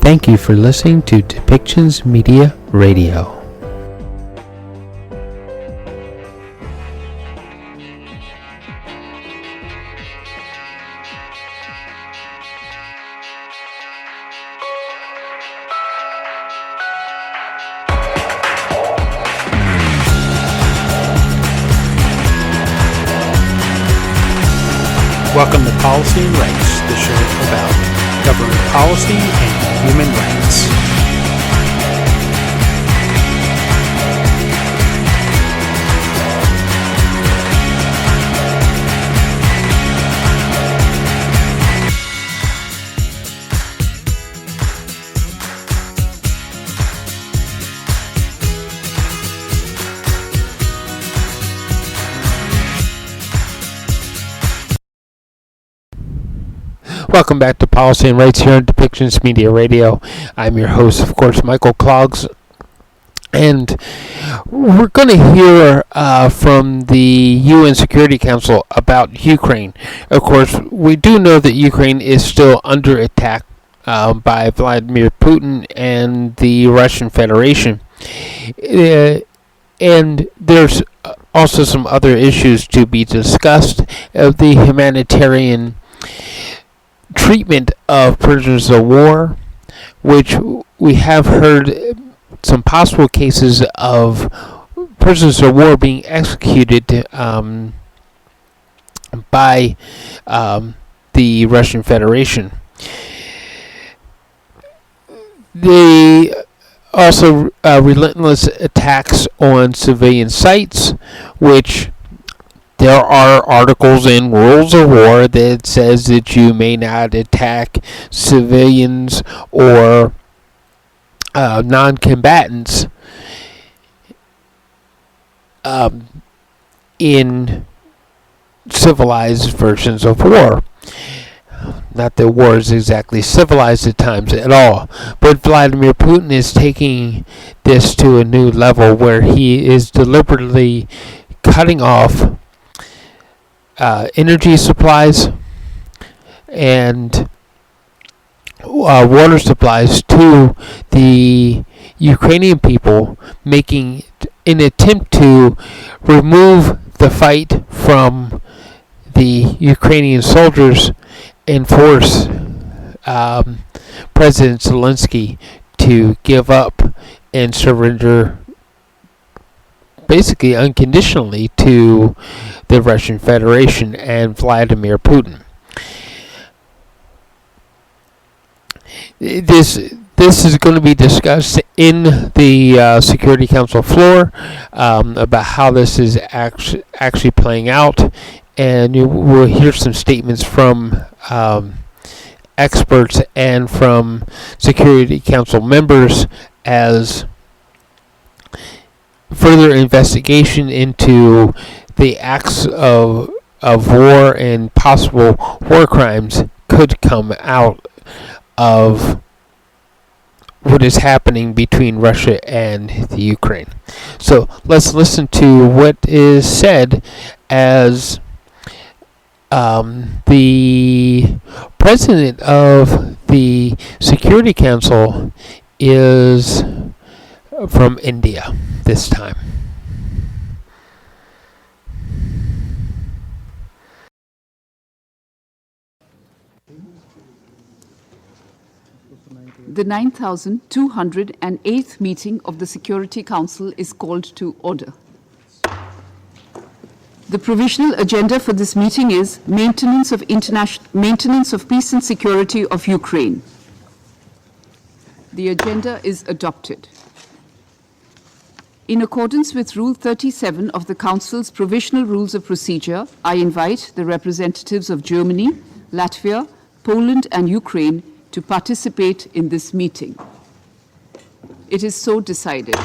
Thank you for listening to Depictions Media Radio. Welcome to Policy and Rights, the show about government policy and human rights. Welcome back to Policy and Rights here on Depictions Media Radio. I'm your host, of course, Michael Clogs. And we're going to hear from the UN Security Council about Ukraine. Of course, we do know that Ukraine is still under attack by Vladimir Putin and the Russian Federation. And there's also some other issues to be discussed of the humanitarian treatment of prisoners of war, which we have heard some possible cases of prisoners of war being executed by the Russian Federation. They also relentless attacks on civilian sites, which there are articles in Rules of War that says that you may not attack civilians or non-combatants in civilized versions of war. Not that war is exactly civilized at times at all, but Vladimir Putin is taking this to a new level where he is deliberately cutting off energy supplies and water supplies to the Ukrainian people, making an attempt to remove the fight from the Ukrainian soldiers and force President Zelensky to give up and surrender basically unconditionally to the Russian Federation and Vladimir Putin. This is going to be discussed in the Security Council floor about how this is actually playing out, and you will hear some statements from experts and from Security Council members as further investigation into the acts of war and possible war crimes could come out of what is happening between Russia and the Ukraine. So let's listen to what is said as the president of the Security Council is from India this time. The 9,208th meeting of the Security Council is called to order. The provisional agenda for this meeting is maintenance of peace and security of Ukraine. The agenda is adopted. In accordance with Rule 37 of the Council's Provisional Rules of Procedure, I invite the representatives of Germany, Latvia, Poland, and Ukraine to participate in this meeting. It is so decided.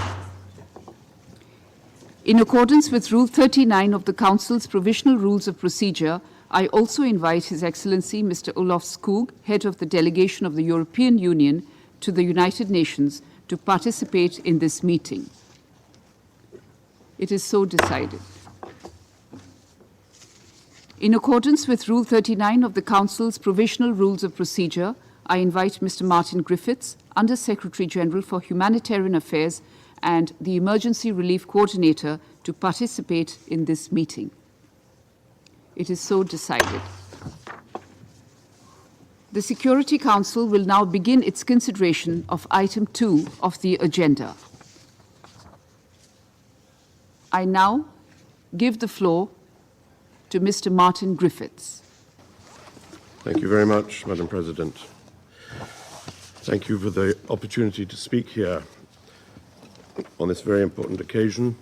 In accordance with Rule 39 of the Council's Provisional Rules of Procedure, I also invite His Excellency Mr. Olof Skog, Head of the Delegation of the European Union to the United Nations, to participate in this meeting. It is so decided. In accordance with Rule 39 of the Council's Provisional Rules of Procedure, I invite Mr. Martin Griffiths, Under Secretary General for Humanitarian Affairs and the Emergency Relief Coordinator, to participate in this meeting. It is so decided. The Security Council will now begin its consideration of item 2 of the agenda. I now give the floor to Mr. Martin Griffiths. Thank you very much, Madam President. Thank you for the opportunity to speak here on this very important occasion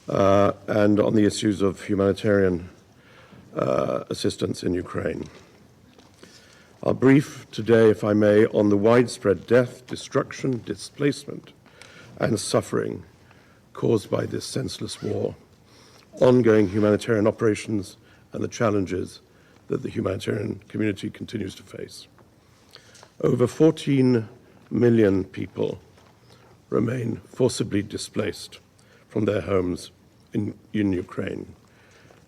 and on the issues of humanitarian assistance in Ukraine. I'll brief today, if I may, on the widespread death, destruction, displacement, and suffering caused by this senseless war, ongoing humanitarian operations, and the challenges that the humanitarian community continues to face. Over 14 million people remain forcibly displaced from their homes in Ukraine,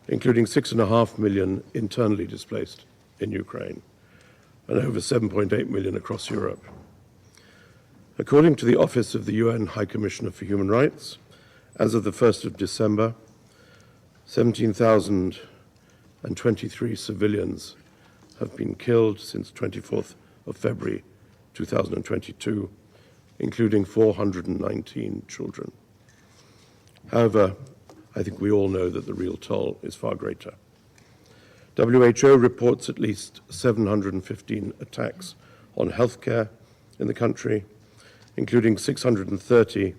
including 6.5 million internally displaced in Ukraine, and over 7.8 million across Europe. According to the Office of the UN High Commissioner for Human Rights, as of the 1st of December, 17,023 civilians have been killed since 24th of February 2022, including 419 children. However, I think we all know that the real toll is far greater. WHO reports at least 715 attacks on healthcare in the country, including 630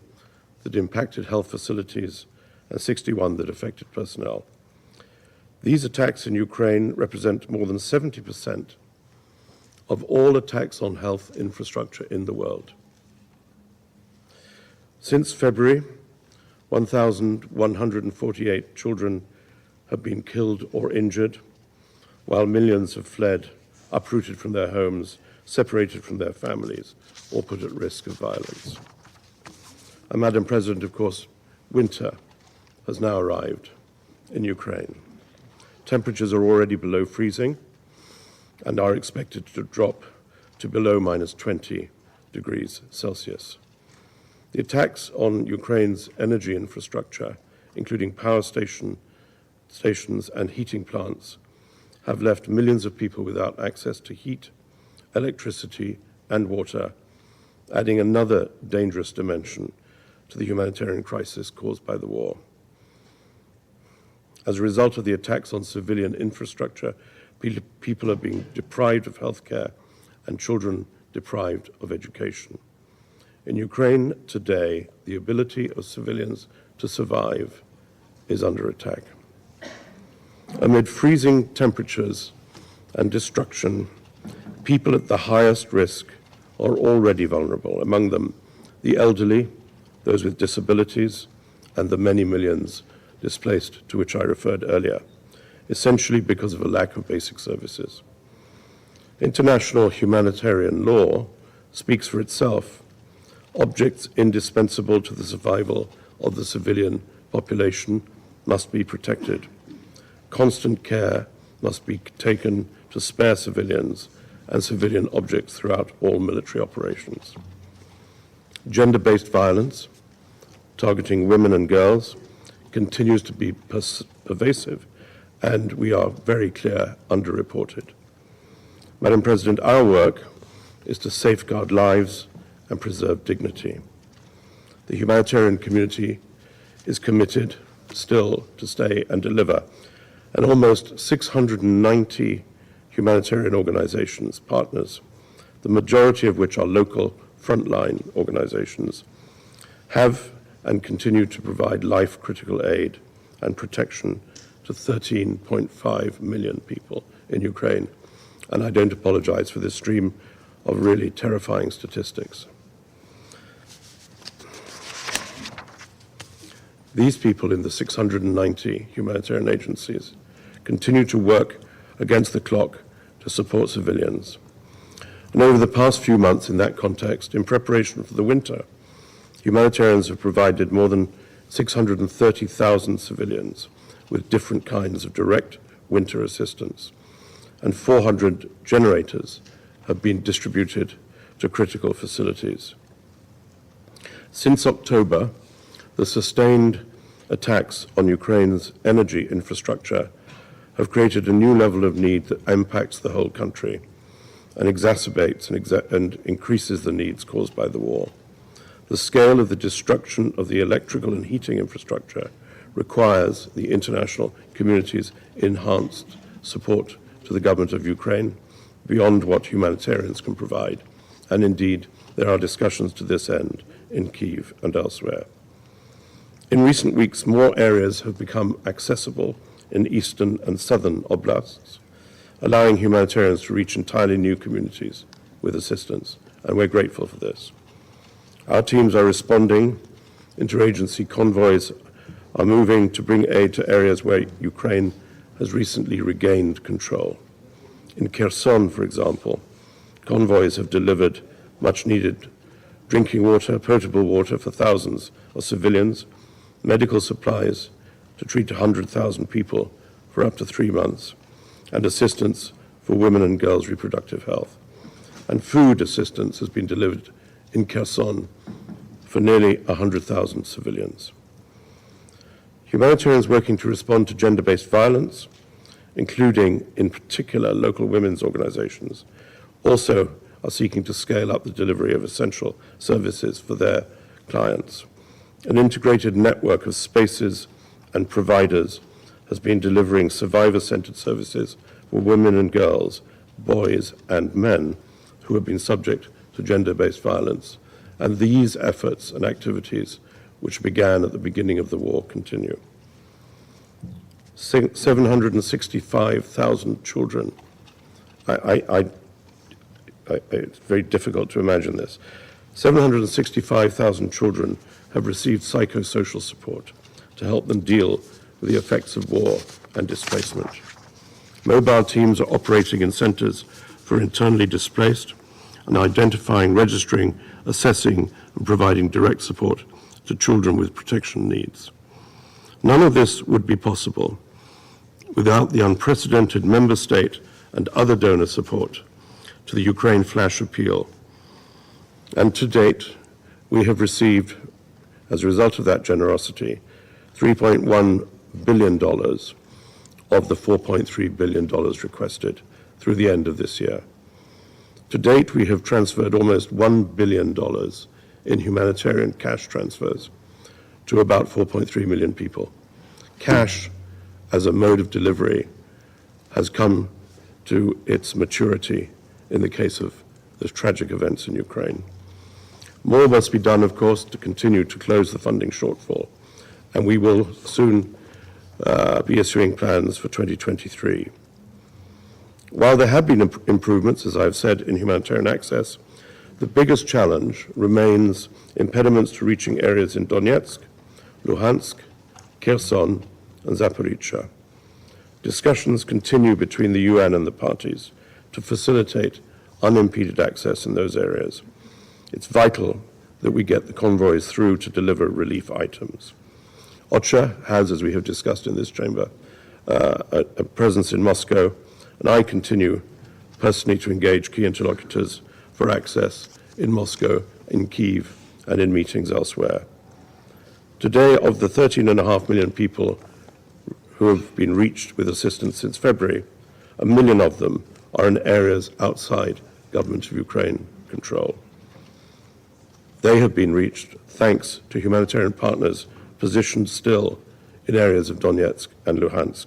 that impacted health facilities and 61 that affected personnel. These attacks in Ukraine represent more than 70% of all attacks on health infrastructure in the world. Since February, 1,148 children have been killed or injured, while millions have fled, uprooted from their homes, separated from their families, or put at risk of violence. And Madam President, of course, winter has now arrived in Ukraine. Temperatures are already below freezing and are expected to drop to below -20 degrees Celsius. The attacks on Ukraine's energy infrastructure, including power stations and heating plants, have left millions of people without access to heat, electricity, and water, adding another dangerous dimension to the humanitarian crisis caused by the war. As a result of the attacks on civilian infrastructure, people are being deprived of healthcare and children deprived of education. In Ukraine today, the ability of civilians to survive is under attack. Amid freezing temperatures and destruction, people at the highest risk are already vulnerable, among them the elderly, those with disabilities, and the many millions displaced to which I referred earlier, essentially because of a lack of basic services. International humanitarian law speaks for itself. Objects indispensable to the survival of the civilian population must be protected. Constant care must be taken to spare civilians and civilian objects throughout all military operations. Gender-based violence, targeting women and girls, continues to be pervasive, and we are very clear underreported. Madam President, our work is to safeguard lives and preserve dignity. The humanitarian community is committed still to stay and deliver, and almost 690 humanitarian organizations, partners, the majority of which are local frontline organizations, have and continue to provide life-critical aid and protection to 13.5 million people in Ukraine. And I don't apologize for this stream of really terrifying statistics. These people in the 690 humanitarian agencies continue to work against the clock to support civilians. And over the past few months in that context, in preparation for the winter, humanitarians have provided more than 630,000 civilians with different kinds of direct winter assistance, and 400 generators have been distributed to critical facilities. Since October, the sustained attacks on Ukraine's energy infrastructure have created a new level of need that impacts the whole country and exacerbates and increases the needs caused by the war. The scale of the destruction of the electrical and heating infrastructure requires the international community's enhanced support to the government of Ukraine beyond what humanitarians can provide. And indeed, there are discussions to this end in Kyiv and elsewhere. In recent weeks, more areas have become accessible in eastern and southern oblasts, allowing humanitarians to reach entirely new communities with assistance, and we're grateful for this. Our teams are responding. Interagency convoys are moving to bring aid to areas where Ukraine has recently regained control. In Kherson, for example, convoys have delivered much-needed drinking water, potable water for thousands of civilians, medical supplies to treat 100,000 people for up to 3 months, and assistance for women and girls' reproductive health. And food assistance has been delivered in Kherson for nearly 100,000 civilians. Humanitarians working to respond to gender-based violence, including in particular local women's organizations, also are seeking to scale up the delivery of essential services for their clients. An integrated network of spaces and providers has been delivering survivor-centered services for women and girls, boys and men who have been subject to gender-based violence. And these efforts and activities, which began at the beginning of the war, continue. 765,000 children. It's very difficult to imagine this. 765,000 children have received psychosocial support to help them deal with the effects of war and displacement. Mobile teams are operating in centers for internally displaced and identifying, registering, assessing, and providing direct support to children with protection needs. None of this would be possible without the unprecedented member state and other donor support to the Ukraine Flash Appeal. And to date, we have received, as a result of that generosity, $3.1 billion of the $4.3 billion requested through the end of this year. To date, we have transferred almost $1 billion in humanitarian cash transfers to about 4.3 million people. Cash as a mode of delivery has come to its maturity in the case of the tragic events in Ukraine. More must be done, of course, to continue to close the funding shortfall, and we will soon be issuing plans for 2023. While there have been improvements, as I've said, in humanitarian access, the biggest challenge remains impediments to reaching areas in Donetsk, Luhansk, Kherson, and Zaporizhzhia. Discussions continue between the UN and the parties to facilitate unimpeded access in those areas. It's vital that we get the convoys through to deliver relief items. OCHA has, as we have discussed in this chamber, a presence in Moscow, and I continue personally to engage key interlocutors for access in Moscow, in Kyiv, and in meetings elsewhere. Today, of the 13.5 million people who have been reached with assistance since February, 1 million of them are in areas outside government of Ukraine control. They have been reached thanks to humanitarian partners positioned still in areas of Donetsk and Luhansk,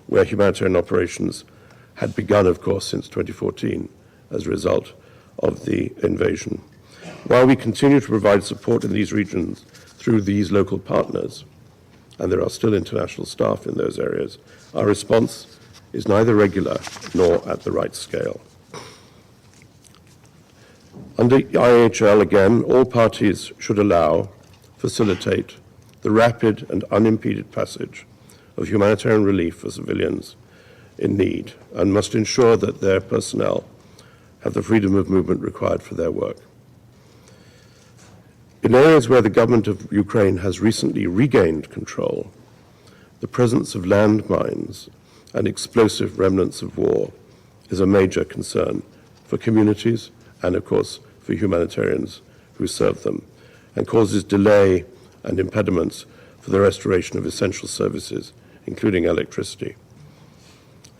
where humanitarian operations had begun, of course, since 2014 as a result of the invasion. While we continue to provide support in these regions through these local partners, and there are still international staff in those areas, our response is neither regular nor at the right scale. Under IHL, again, all parties should allow, facilitate the rapid and unimpeded passage of humanitarian relief for civilians in need, and must ensure that their personnel have the freedom of movement required for their work. In areas where the government of Ukraine has recently regained control, the presence of landmines and explosive remnants of war is a major concern for communities and, of course, for humanitarians who serve them, and causes delay and impediments for the restoration of essential services, including electricity.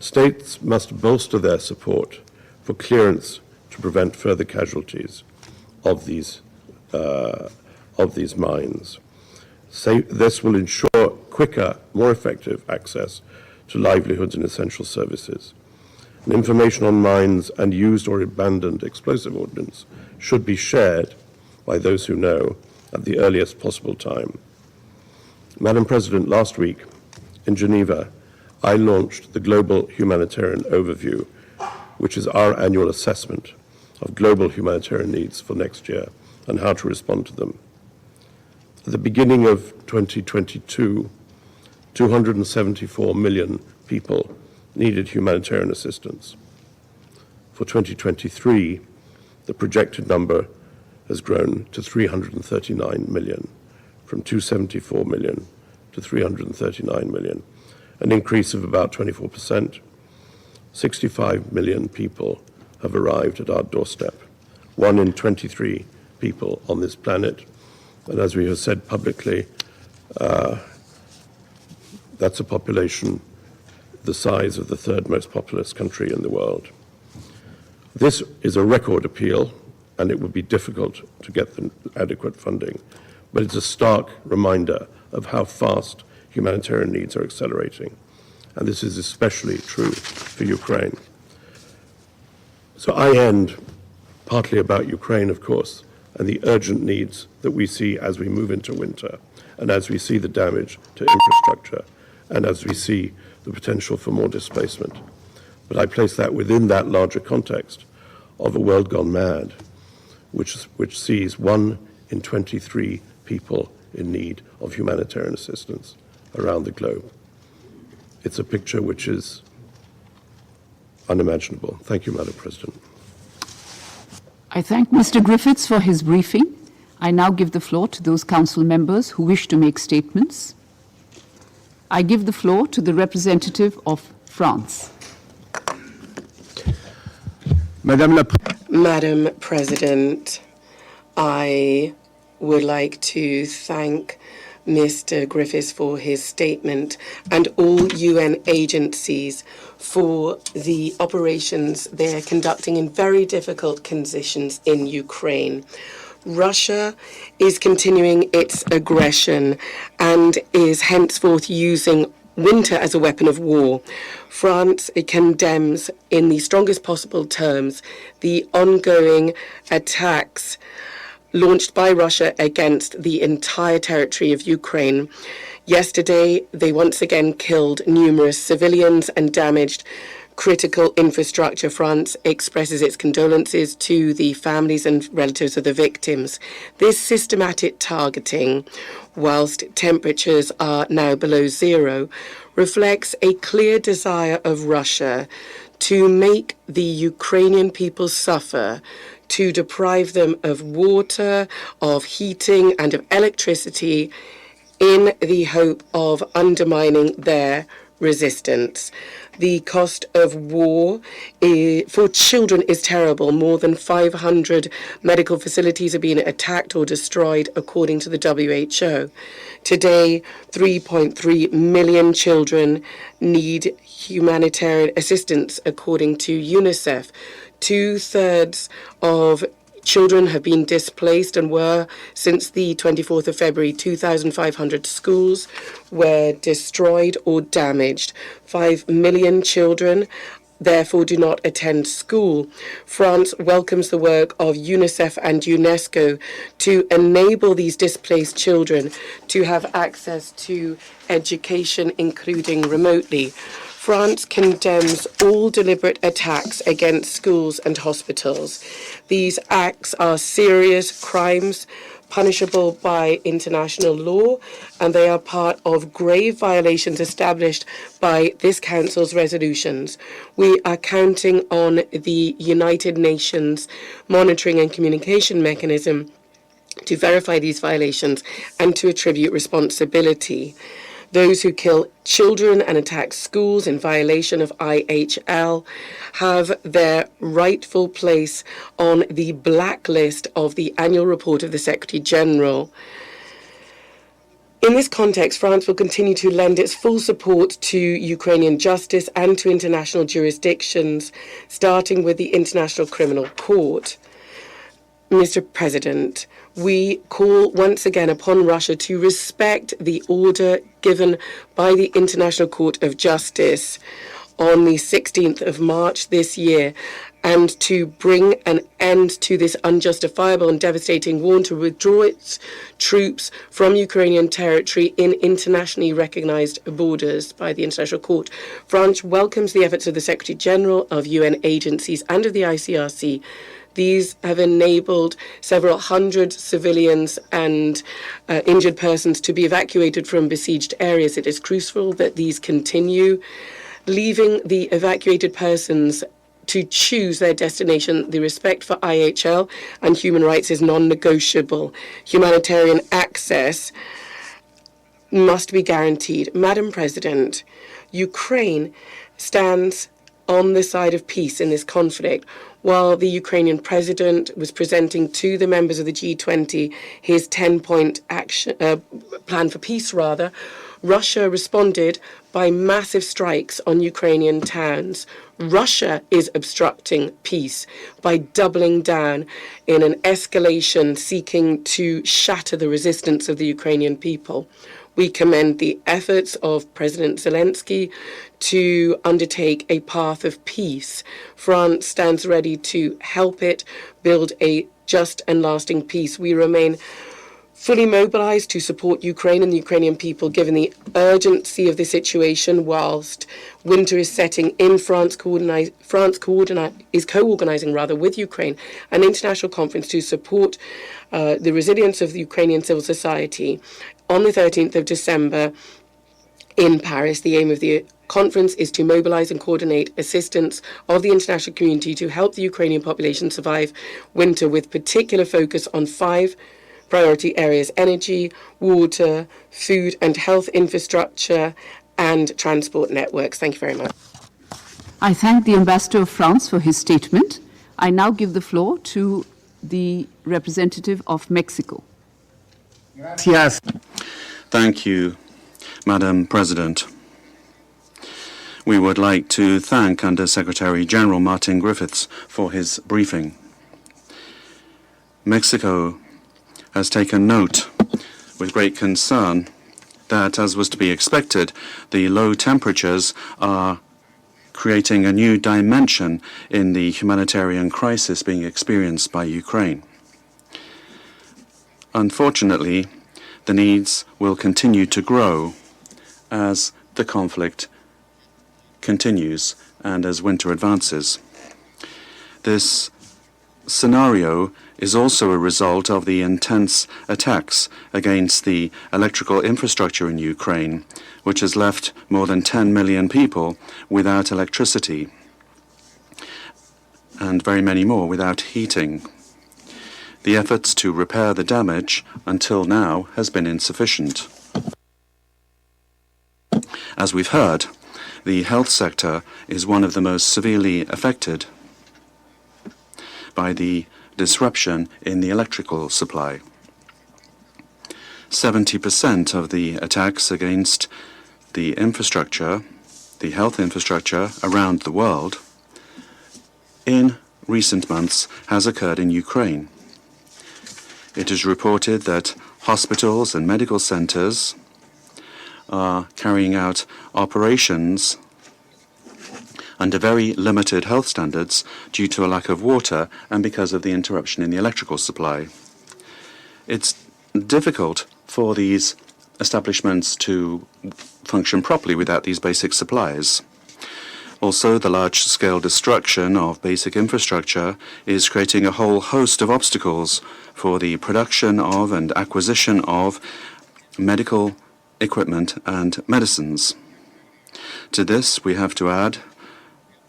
States must bolster their support for clearance to prevent further casualties of these mines. This will ensure quicker, more effective access to livelihoods and essential services. And information on mines and used or abandoned explosive ordnance should be shared by those who know at the earliest possible time. Madam President, last week in Geneva, I launched the Global Humanitarian Overview, which is our annual assessment of global humanitarian needs for next year and how to respond to them. At the beginning of 2022, 274 million people needed humanitarian assistance. For 2023, the projected number has grown to 339 million, from 274 million to 339 million, an increase of about 24%. 65 million people have arrived at our doorstep, 1 in 23 people on this planet. And as we have said publicly, that's a population the size of the third most populous country in the world. This is a record appeal, and it would be difficult to get the adequate funding, but it's a stark reminder of how fast humanitarian needs are accelerating. And this is especially true for Ukraine. So I end partly about Ukraine, of course, and the urgent needs that we see as we move into winter, and as we see the damage to infrastructure, and as we see the potential for more displacement. But I place that within that larger context of a world gone mad, which sees 1 in 23 people in need of humanitarian assistance around the globe. It's a picture which is unimaginable. Thank you, Madam President. I thank Mr. Griffiths for his briefing. I now give the floor to those council members who wish to make statements. I give the floor to the representative of France. Madam President, I would like to thank Mr. Griffiths for his statement and all UN agencies for the operations they're conducting in very difficult conditions in Ukraine. Russia is continuing its aggression and is henceforth using winter as a weapon of war. France condemns in the strongest possible terms the ongoing attacks launched by Russia against the entire territory of Ukraine. Yesterday, they once again killed numerous civilians and damaged critical infrastructure. France expresses its condolences to the families and relatives of the victims. This systematic targeting, whilst temperatures are now below zero, reflects a clear desire of Russia to make the Ukrainian people suffer, to deprive them of water, of heating, and of electricity in the hope of undermining their resistance. The cost of war for children is terrible. More than 500 medical facilities are being attacked or destroyed, according to the WHO. Today, 3.3 million children need humanitarian assistance, according to UNICEF. 2/3 of children have been displaced and were, since the 24th of February, 2,500 schools were destroyed or damaged. 5 million children therefore do not attend school. France welcomes the work of UNICEF and UNESCO to enable these displaced children to have access to education, including remotely. France condemns all deliberate attacks against schools and hospitals. These acts are serious crimes punishable by international law, and they are part of grave violations established by this Council's resolutions. We are counting on the United Nations monitoring and communication mechanism to verify these violations and to attribute responsibility. Those who kill children and attack schools in violation of IHL have their rightful place on the blacklist of the annual report of the Secretary General. In this context, France will continue to lend its full support to Ukrainian justice and to international jurisdictions, starting with the International Criminal Court. Mr. President, we call once again upon Russia to respect the order given by the International Court of Justice on the 16th of March this year, and to bring an end to this unjustifiable and devastating war, and to withdraw its troops from Ukrainian territory in internationally recognized borders by the International Court. France welcomes the efforts of the Secretary General, of UN agencies, and of the ICRC. These have enabled several hundred civilians and injured persons to be evacuated from besieged areas. It is crucial that these continue, leaving the evacuated persons to choose their destination. The respect for IHL and human rights is non-negotiable. Humanitarian access must be guaranteed. Madam President, Ukraine stands on the side of peace in this conflict. While the Ukrainian president was presenting to the members of the G20 his 10-point action plan for peace, Russia responded by massive strikes on Ukrainian towns. Russia is obstructing peace by doubling down in an escalation seeking to shatter the resistance of the Ukrainian people. We commend the efforts of President Zelensky to undertake a path of peace. France stands ready to help it build a just and lasting peace. We remain fully mobilized to support Ukraine and the Ukrainian people, given the urgency of the situation. Whilst winter is setting in, France is co-organizing with Ukraine an international conference to support the resilience of the Ukrainian civil society on the 13th of December in Paris. The aim of the conference is to mobilize and coordinate assistance of the international community to help the Ukrainian population survive winter, with particular focus on 5 priority areas: energy, water, food and health infrastructure, and transport networks. Thank you very much. I thank the Ambassador of France for his statement. I now give the floor to the representative of Mexico. Gracias. Thank you, Madam President. We would like to thank Under Secretary General Martin Griffiths for his briefing. Mexico has taken note with great concern that, as was to be expected, the low temperatures are creating a new dimension in the humanitarian crisis being experienced by Ukraine. Unfortunately, the needs will continue to grow as the conflict continues and as winter advances. This scenario is also a result of the intense attacks against the electrical infrastructure in Ukraine, which has left more than 10 million people without electricity and very many more without heating. The efforts to repair the damage until now has been insufficient. As we've heard, the health sector is one of the most severely affected by the disruption in the electrical supply. 70% of the attacks against the infrastructure, the health infrastructure around the world, in recent months has occurred in Ukraine. It is reported that hospitals and medical centers are carrying out operations under very limited health standards due to a lack of water and because of the interruption in the electrical supply. It's difficult for these establishments to function properly without these basic supplies. Also, the large-scale destruction of basic infrastructure is creating a whole host of obstacles for the production of and acquisition of medical equipment and medicines. To this, we have to add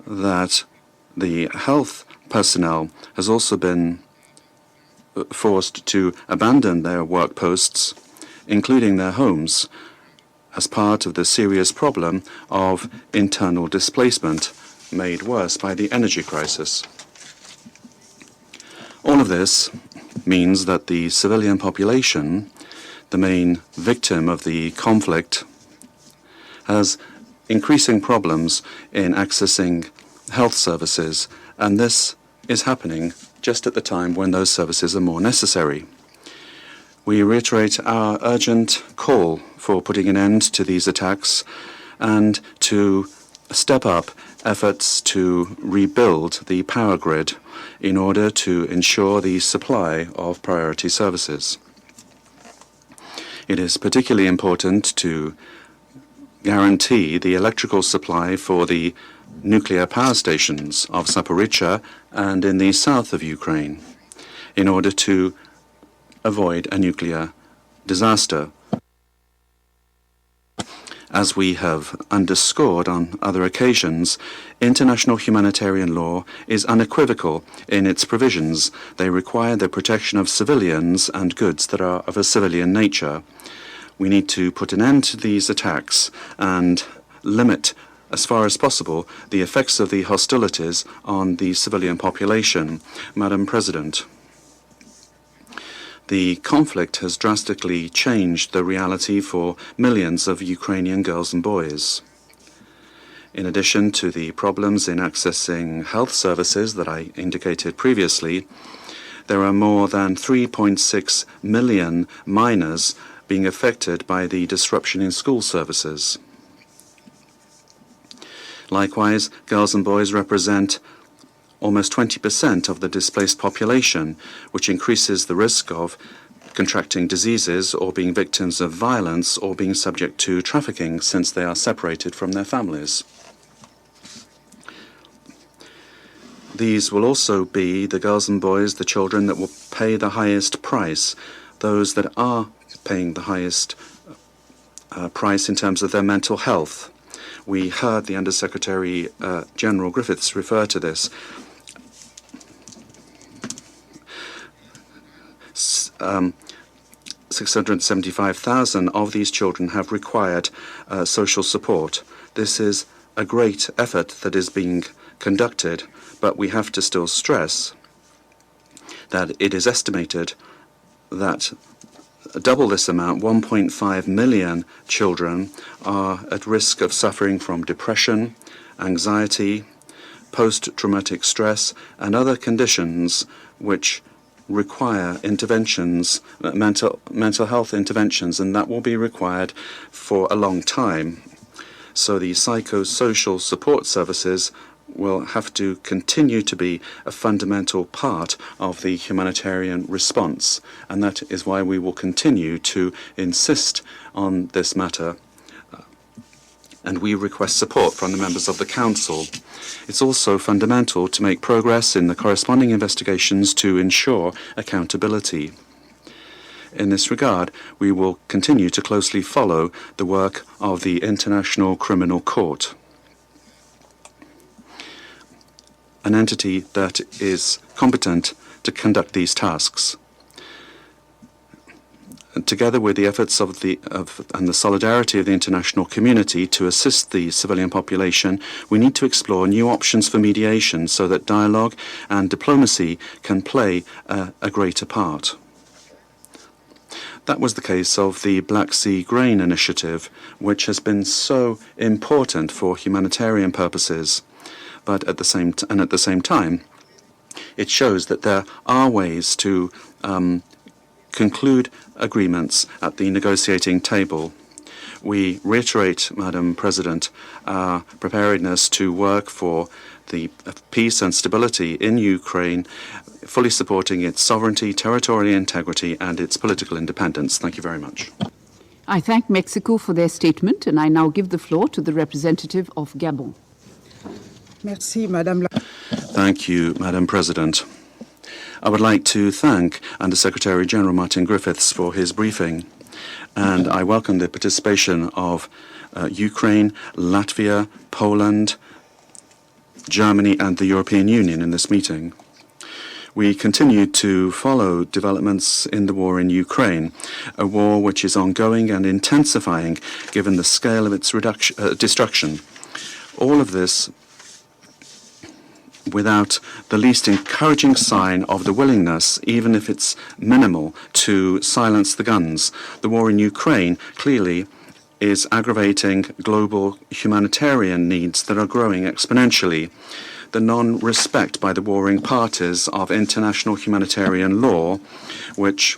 that the health personnel has also been forced to abandon their work posts, including their homes, as part of the serious problem of internal displacement made worse by the energy crisis. All of this means that the civilian population, the main victim of the conflict, has increasing problems in accessing health services, and this is happening just at the time when those services are more necessary. We reiterate our urgent call for putting an end to these attacks and to step up efforts to rebuild the power grid in order to ensure the supply of priority services. It is particularly important to guarantee the electrical supply for the nuclear power stations of Zaporizhzhia and in the south of Ukraine in order to avoid a nuclear disaster. As we have underscored on other occasions, international humanitarian law is unequivocal in its provisions. They require the protection of civilians and goods that are of a civilian nature. We need to put an end to these attacks and limit, as far as possible, the effects of the hostilities on the civilian population. Madam President, the conflict has drastically changed the reality for millions of Ukrainian girls and boys. In addition to the problems in accessing health services that I indicated previously, there are more than 3.6 million minors being affected by the disruption in school services. Likewise, girls and boys represent almost 20% of the displaced population, which increases the risk of contracting diseases or being victims of violence or being subject to trafficking since they are separated from their families. These will also be the girls and boys, the children that will pay the highest price, those that are paying the highest price in terms of their mental health. We heard the Undersecretary General Griffiths refer to this. 675,000 of these children have required social support. This is a great effort that is being conducted, but we have to still stress that it is estimated that double this amount, 1.5 million children, are at risk of suffering from depression, anxiety, post-traumatic stress, and other conditions which require interventions, mental health interventions, and that will be required for a long time. So the psychosocial support services will have to continue to be a fundamental part of the humanitarian response, and that is why we will continue to insist on this matter, and we request support from the members of the Council. It's also fundamental to make progress in the corresponding investigations to ensure accountability. In this regard, we will continue to closely follow the work of the International Criminal Court, an entity that is competent to conduct these tasks. Together with the efforts and the solidarity of the international community to assist the civilian population, we need to explore new options for mediation so that dialogue and diplomacy can play a greater part. That was the case of the Black Sea Grain Initiative, which has been so important for humanitarian purposes. But at the same time, it shows that there are ways to conclude agreements at the negotiating table. We reiterate, Madam President, our preparedness to work for the peace and stability in Ukraine, fully supporting its sovereignty, territorial integrity, and its political independence. Thank you very much. I thank Mexico for their statement, and I now give the floor to the representative of Gabon. Merci, Madame la... Thank you, Madam President. I would like to thank Undersecretary General Martin Griffiths for his briefing, and I welcome the participation of Ukraine, Latvia, Poland, Germany, and the European Union in this meeting. We continue to follow developments in the war in Ukraine, a war which is ongoing and intensifying given the scale of its destruction. All of this without the least encouraging sign of the willingness, even if it's minimal, to silence the guns. The war in Ukraine clearly is aggravating global humanitarian needs that are growing exponentially. The non-respect by the warring parties of international humanitarian law, which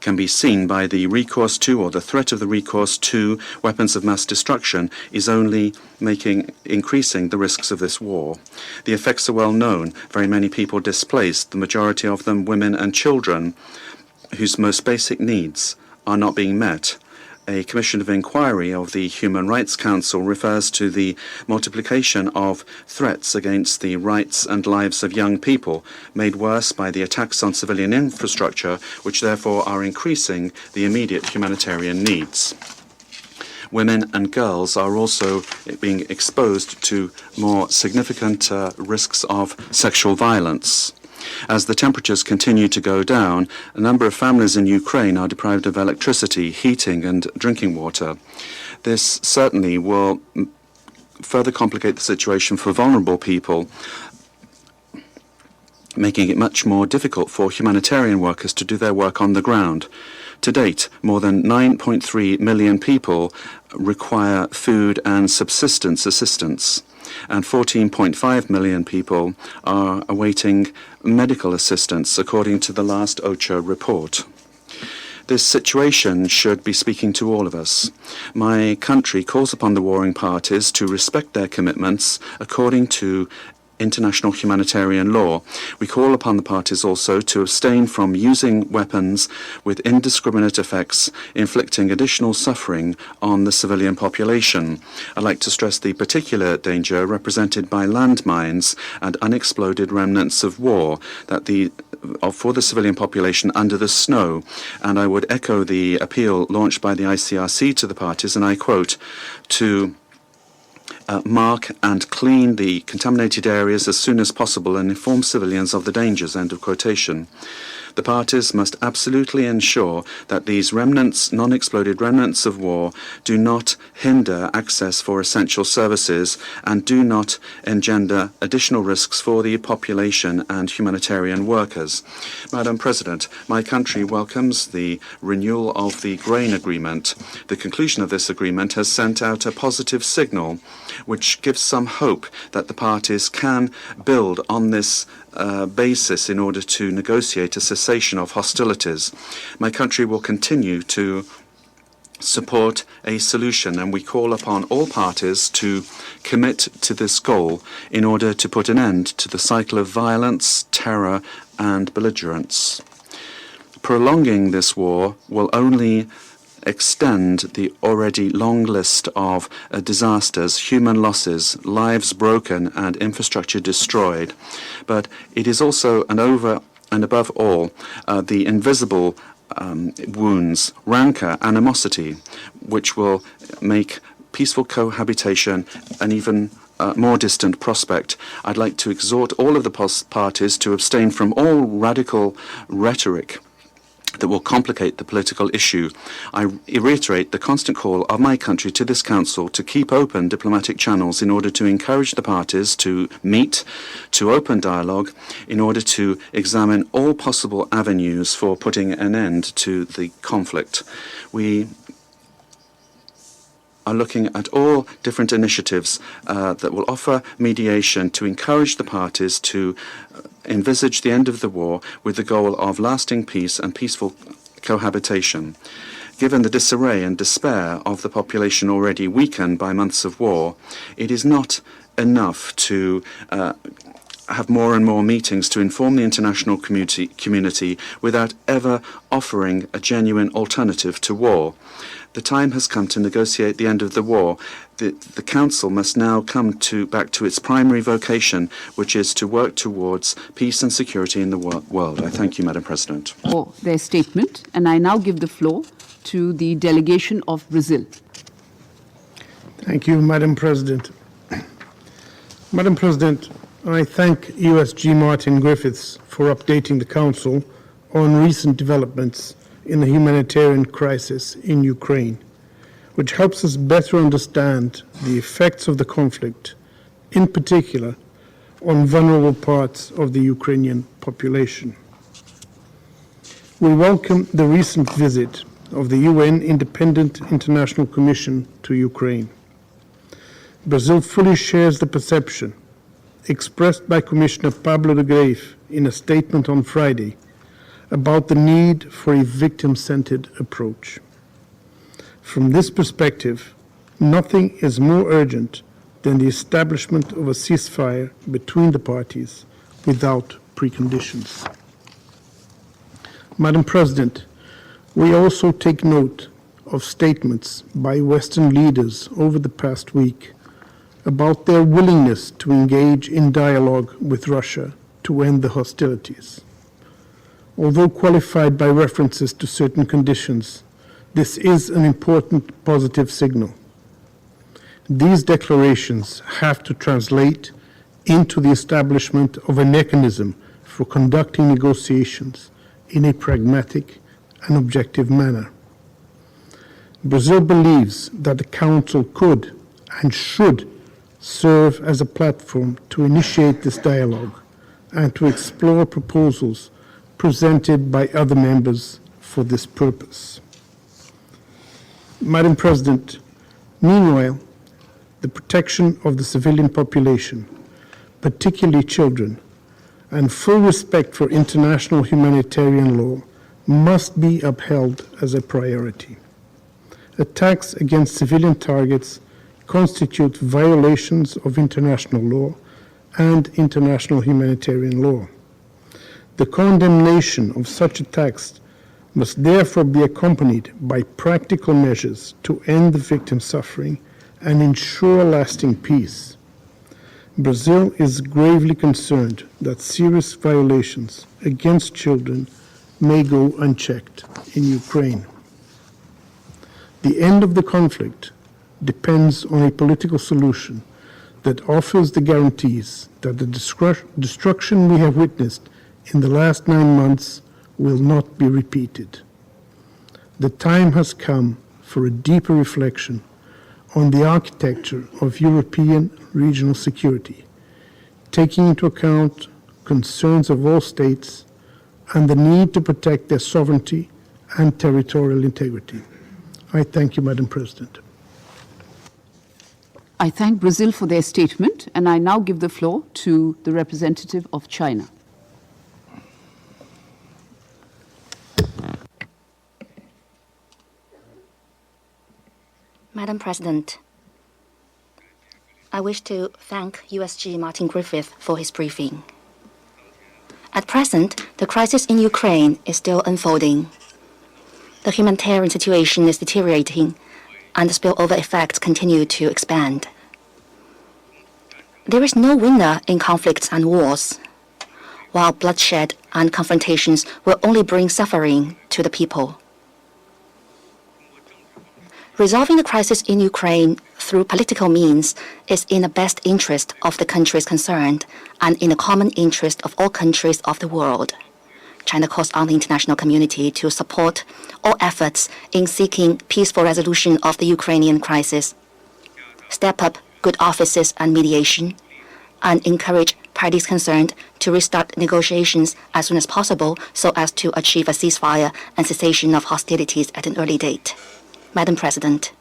can be seen by the recourse to, or the threat of the recourse to, weapons of mass destruction, is only increasing the risks of this war. The effects are well known. Very many people displaced, the majority of them women and children, whose most basic needs are not being met. A commission of inquiry of the Human Rights Council refers to the multiplication of threats against the rights and lives of young people, made worse by the attacks on civilian infrastructure, which therefore are increasing the immediate humanitarian needs. Women and girls are also being exposed to more significant risks of sexual violence. As the temperatures continue to go down, a number of families in Ukraine are deprived of electricity, heating and drinking water. This certainly will further complicate the situation for vulnerable people, making it much more difficult for humanitarian workers to do their work on the ground. To date, more than 9.3 million people require food and subsistence assistance, and 14.5 million people are awaiting medical assistance, according to the last OCHA report. This situation should be speaking to all of us. My country calls upon the warring parties to respect their commitments according to international humanitarian law. We call upon the parties also to abstain from using weapons with indiscriminate effects, inflicting additional suffering on the civilian population. I'd like to stress the particular danger represented by landmines and unexploded remnants of war for the civilian population under the snow. And I would echo the appeal launched by the ICRC to the parties, and I quote, to mark and clean the contaminated areas as soon as possible and inform civilians of the dangers, end of quotation. The parties must absolutely ensure that these remnants, non-exploded remnants of war, do not hinder access for essential services and do not engender additional risks for the population and humanitarian workers. Madam President, my country welcomes the renewal of the grain agreement. The conclusion of this agreement has sent out a positive signal which gives some hope that the parties can build on this basis in order to negotiate a cessation of hostilities. My country will continue to support a solution, and we call upon all parties to commit to this goal in order to put an end to the cycle of violence, terror, and belligerence. Prolonging this war will only extend the already long list of disasters, human losses, lives broken, and infrastructure destroyed. But it is also, and over and above all, the invisible wounds, rancor, animosity, which will make peaceful cohabitation an even more distant prospect. I'd like to exhort all of the parties to abstain from all radical rhetoric that will complicate the political issue. I reiterate the constant call of my country to this Council to keep open diplomatic channels in order to encourage the parties to meet, to open dialogue, in order to examine all possible avenues for putting an end to the conflict. We are looking at all different initiatives that will offer mediation to encourage the parties to envisage the end of the war with the goal of lasting peace and peaceful cohabitation. Given the disarray and despair of the population already weakened by months of war, it is not enough to have more and more meetings to inform the international community without ever offering a genuine alternative to war. The time has come to negotiate the end of the war. The Council must now come back to its primary vocation, which is to work towards peace and security in the world. I thank you, Madam President. For their statement, and I now give the floor to the delegation of Brazil. Thank you, Madam President. Madam President, I thank USG Martin Griffiths for updating the Council on recent developments in the humanitarian crisis in Ukraine, which helps us better understand the effects of the conflict, in particular on vulnerable parts of the Ukrainian population. We welcome the recent visit of the UN Independent International Commission to Ukraine. Brazil fully shares the perception expressed by Commissioner Pablo de Greiff in a statement on Friday about the need for a victim-centered approach. From this perspective, nothing is more urgent than the establishment of a ceasefire between the parties without preconditions. Madam President, we also take note of statements by Western leaders over the past week about their willingness to engage in dialogue with Russia to end the hostilities. Although qualified by references to certain conditions, this is an important positive signal. These declarations have to translate into the establishment of a mechanism for conducting negotiations in a pragmatic and objective manner. Brazil believes that the Council could and should serve as a platform to initiate this dialogue and to explore proposals presented by other members for this purpose. Madam President, meanwhile, the protection of the civilian population, particularly children, and full respect for international humanitarian law must be upheld as a priority. Attacks against civilian targets constitute violations of international law and international humanitarian law. The condemnation of such attacks must therefore be accompanied by practical measures to end the victim's suffering and ensure lasting peace. Brazil is gravely concerned that serious violations against children may go unchecked in Ukraine. The end of the conflict depends on a political solution that offers the guarantees that the destruction we have witnessed in the last 9 months will not be repeated. The time has come for a deeper reflection on the architecture of European regional security, taking into account concerns of all states and the need to protect their sovereignty and territorial integrity. I thank you, Madam President. I thank Brazil for their statement, and I now give the floor to the representative of China. Madam President, I wish to thank USG Martin Griffith for his briefing. At present, the crisis in Ukraine is still unfolding. The humanitarian situation is deteriorating, and the spillover effects continue to expand. There is no winner in conflicts and wars, while bloodshed and confrontations will only bring suffering to the people. Resolving the crisis in Ukraine through political means is in the best interest of the countries concerned and in the common interest of all countries of the world. China calls on the international community to support all efforts in seeking peaceful resolution of the Ukrainian crisis, step up good offices and mediation, and encourage parties concerned to restart negotiations as soon as possible so as to achieve a ceasefire and cessation of hostilities at an early date. Madam President,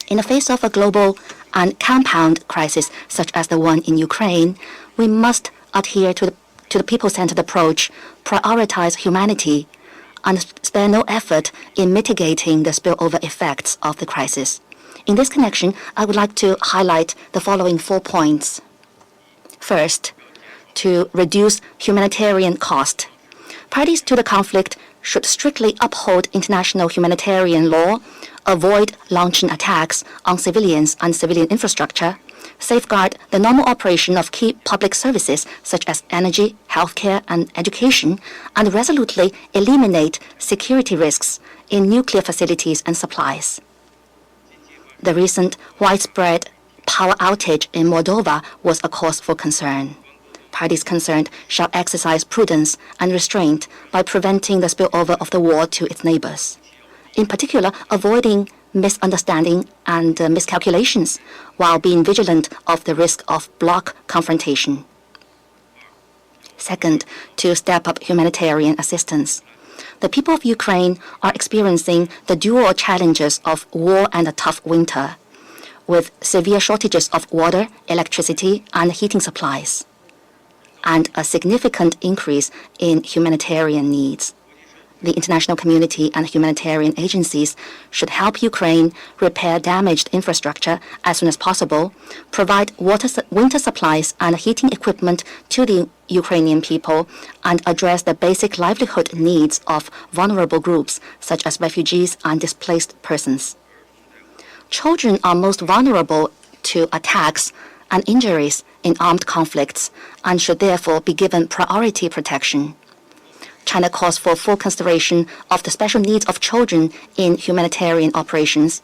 in the face of a global and compound crisis such as the one in Ukraine, we must adhere to the people-centered approach, prioritize humanity, and spare no effort in mitigating the spillover effects of the crisis. In this connection, I would like to highlight the following 4 points. First, to reduce humanitarian cost. Parties to the conflict should strictly uphold international humanitarian law, avoid launching attacks on civilians and civilian infrastructure, safeguard the normal operation of key public services such as energy, healthcare, and education, and resolutely eliminate security risks in nuclear facilities and supplies. The recent widespread power outage in Moldova was a cause for concern. Parties concerned shall exercise prudence and restraint by preventing the spillover of the war to its neighbors. In particular, avoiding misunderstanding and miscalculations while being vigilant of the risk of bloc confrontation. Second, to step up humanitarian assistance. The people of Ukraine are experiencing the dual challenges of war and a tough winter, with severe shortages of water, electricity, and heating supplies, and a significant increase in humanitarian needs. The international community and humanitarian agencies should help Ukraine repair damaged infrastructure as soon as possible, provide winter supplies and heating equipment to the Ukrainian people, and address the basic livelihood needs of vulnerable groups such as refugees and displaced persons. Children are most vulnerable to attacks and injuries in armed conflicts and should therefore be given priority protection. China calls for full consideration of the special needs of children in humanitarian operations,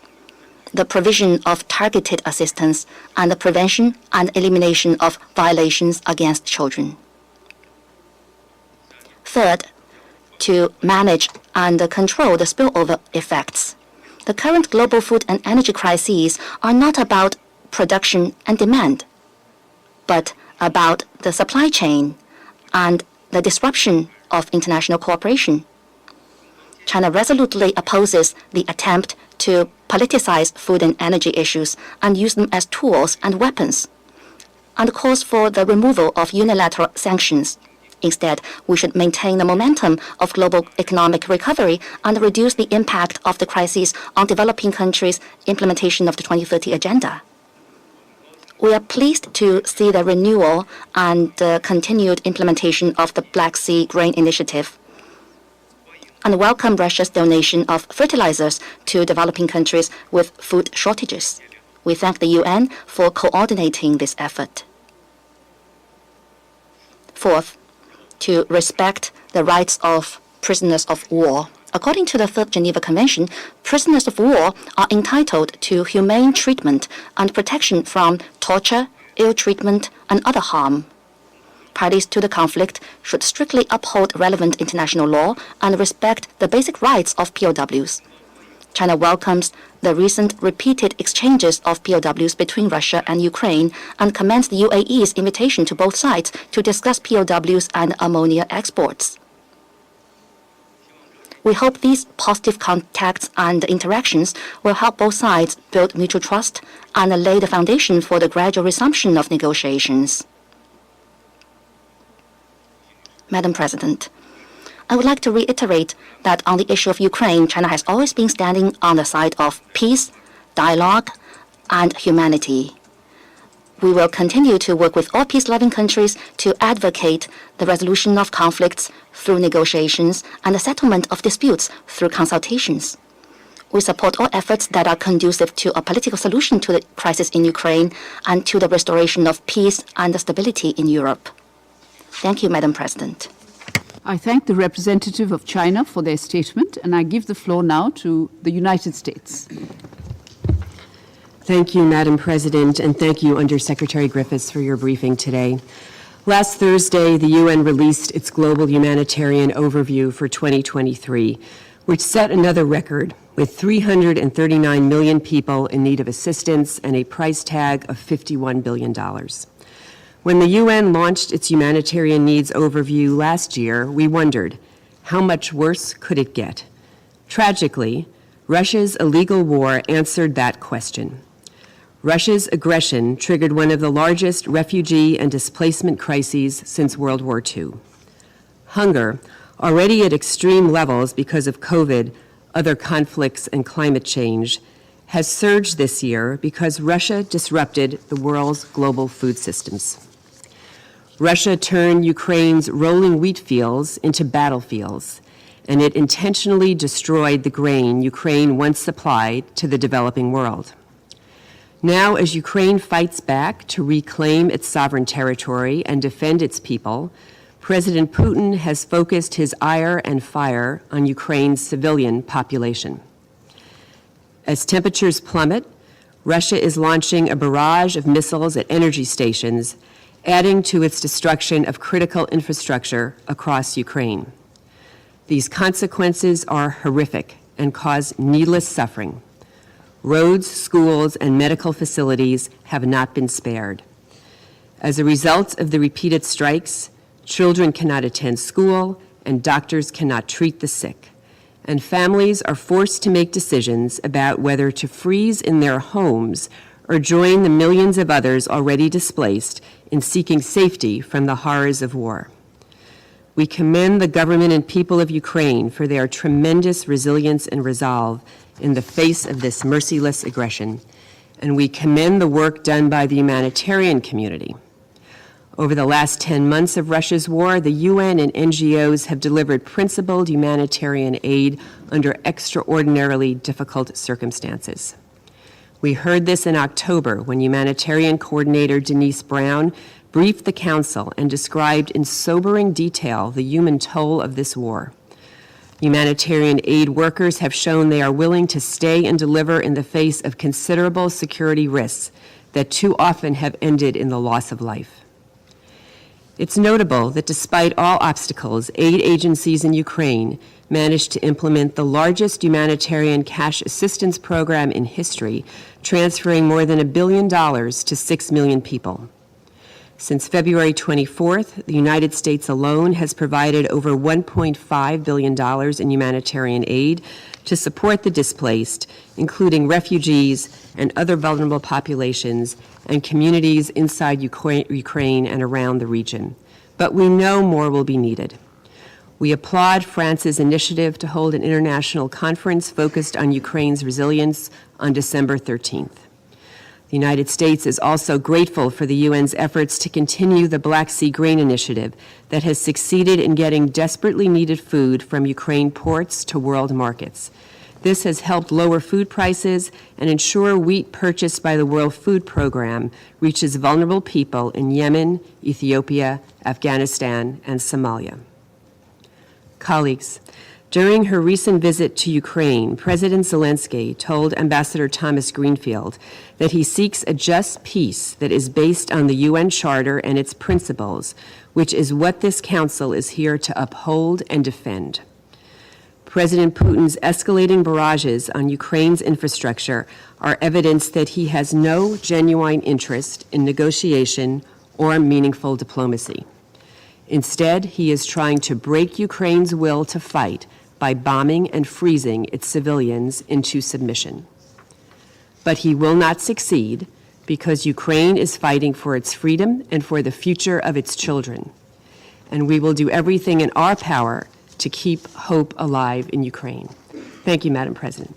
the provision of targeted assistance, and the prevention and elimination of violations against children. Third, to manage and control the spillover effects. The current global food and energy crises are not about production and demand, but about the supply chain and the disruption of international cooperation. China resolutely opposes the attempt to politicize food and energy issues and use them as tools and weapons, and calls for the removal of unilateral sanctions. Instead, we should maintain the momentum of global economic recovery and reduce the impact of the crisis on developing countries' implementation of the 2030 Agenda. We are pleased to see the renewal and continued implementation of the Black Sea Grain Initiative, and welcome Russia's donation of fertilizers to developing countries with food shortages. We thank the UN for coordinating this effort. Fourth, to respect the rights of prisoners of war. According to the Third Geneva Convention, prisoners of war are entitled to humane treatment and protection from torture, ill treatment, and other harm. Parties to the conflict should strictly uphold relevant international law and respect the basic rights of POWs. China welcomes the recent repeated exchanges of POWs between Russia and Ukraine and commends the UAE's invitation to both sides to discuss POWs and ammonia exports. We hope these positive contacts and interactions will help both sides build mutual trust and lay the foundation for the gradual resumption of negotiations. Madam President, I would like to reiterate that on the issue of Ukraine, China has always been standing on the side of peace, dialogue, and humanity. We will continue to work with all peace-loving countries to advocate the resolution of conflicts through negotiations and the settlement of disputes through consultations. We support all efforts that are conducive to a political solution to the crisis in Ukraine and to the restoration of peace and stability in Europe. Thank you, Madam President. I thank the representative of China for their statement, and I give the floor now to the United States. Thank you, Madam President, and thank you, Undersecretary Griffiths, for your briefing today. Last Thursday, the UN released its Global Humanitarian Overview for 2023, which set another record with 339 million people in need of assistance and a price tag of $51 billion. When the UN launched its Humanitarian Needs Overview last year, we wondered, how much worse could it get? Tragically, Russia's illegal war answered that question. Russia's aggression triggered one of the largest refugee and displacement crises since World War II. Hunger, already at extreme levels because of COVID, other conflicts, and climate change, has surged this year because Russia disrupted the world's global food systems. Russia turned Ukraine's rolling wheat fields into battlefields, and it intentionally destroyed the grain Ukraine once supplied to the developing world. Now, as Ukraine fights back to reclaim its sovereign territory and defend its people, President Putin has focused his ire and fire on Ukraine's civilian population. As temperatures plummet, Russia is launching a barrage of missiles at energy stations, adding to its destruction of critical infrastructure across Ukraine. These consequences are horrific and cause needless suffering. Roads, schools, and medical facilities have not been spared. As a result of the repeated strikes, children cannot attend school and doctors cannot treat the sick. And families are forced to make decisions about whether to freeze in their homes or join the millions of others already displaced in seeking safety from the horrors of war. We commend the government and people of Ukraine for their tremendous resilience and resolve in the face of this merciless aggression, and we commend the work done by the humanitarian community. Over the last 10 months of Russia's war, the UN and NGOs have delivered principled humanitarian aid under extraordinarily difficult circumstances. We heard this in October when humanitarian coordinator Denise Brown briefed the Council and described in sobering detail the human toll of this war. Humanitarian aid workers have shown they are willing to stay and deliver in the face of considerable security risks that too often have ended in the loss of life. It's notable that despite all obstacles, aid agencies in Ukraine managed to implement the largest humanitarian cash assistance program in history, transferring more than $1 billion to 6 million people. Since February 24th, the United States alone has provided over $1.5 billion in humanitarian aid to support the displaced, including refugees and other vulnerable populations and communities inside Ukraine and around the region. But we know more will be needed. We applaud France's initiative to hold an international conference focused on Ukraine's resilience on December 13th. The United States is also grateful for the UN's efforts to continue the Black Sea Grain Initiative that has succeeded in getting desperately needed food from Ukraine ports to world markets. This has helped lower food prices and ensure wheat purchased by the World Food Program reaches vulnerable people in Yemen, Ethiopia, Afghanistan, and Somalia. Colleagues, during her recent visit to Ukraine, President Zelensky told Ambassador Thomas Greenfield that he seeks a just peace that is based on the UN Charter and its principles, which is what this Council is here to uphold and defend. President Putin's escalating barrages on Ukraine's infrastructure are evidence that he has no genuine interest in negotiation or meaningful diplomacy. Instead, he is trying to break Ukraine's will to fight by bombing and freezing its civilians into submission. But he will not succeed because Ukraine is fighting for its freedom and for the future of its children. And we will do everything in our power to keep hope alive in Ukraine. Thank you, Madam President.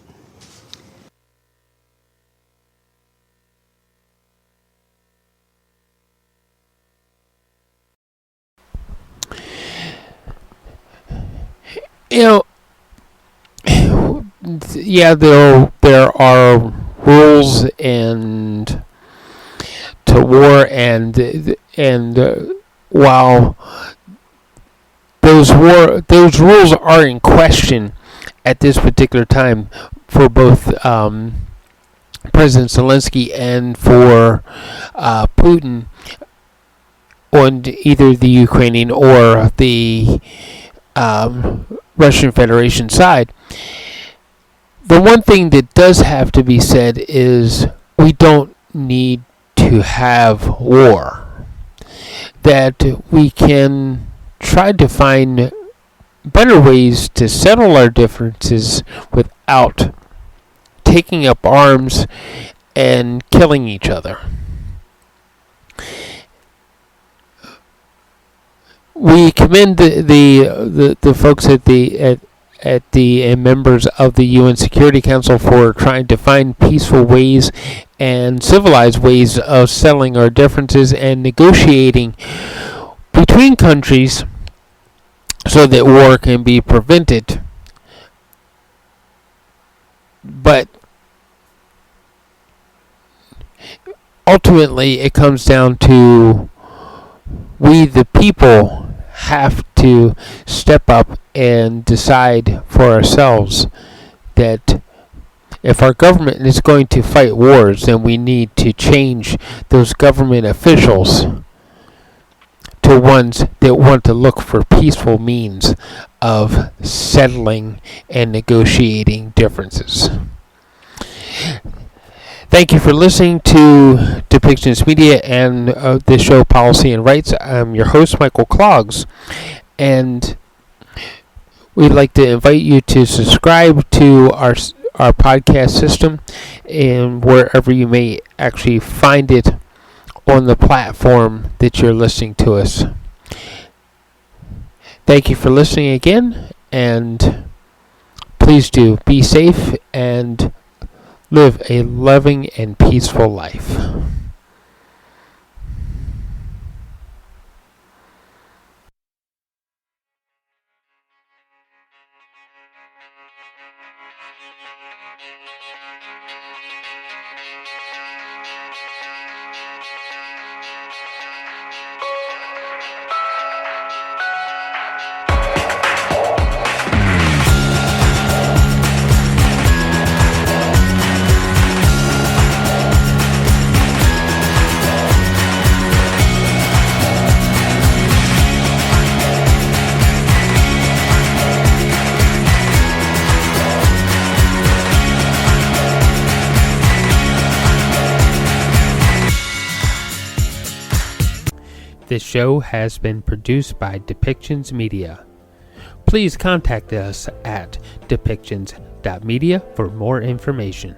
You know, yeah, there are rules and to war, and while those rules are in question at this particular time for both President Zelensky and for Putin on either the Ukrainian or the Russian Federation side. The one thing that does have to be said is we don't need to have war. That we can try to find better ways to settle our differences without taking up arms and killing each other. We commend the folks at the members of the UN Security Council for trying to find peaceful ways and civilized ways of settling our differences and negotiating between countries so that war can be prevented. But ultimately it comes down to we the people have to step up and decide for ourselves that If our government is going to fight wars, then we need to change those government officials to ones that want to look for peaceful means of settling and negotiating differences. Thank you for listening to Depictions Media and the show Policy and Rights. I'm your host, Michael Clogs, and we'd like to invite you to subscribe to our podcast system and wherever you may actually find it on the platform that you're listening to us. Thank you for listening again, and please do be safe and live a loving and peaceful life. This show has been produced by Depictions Media. Please contact us at depictions.media for more information.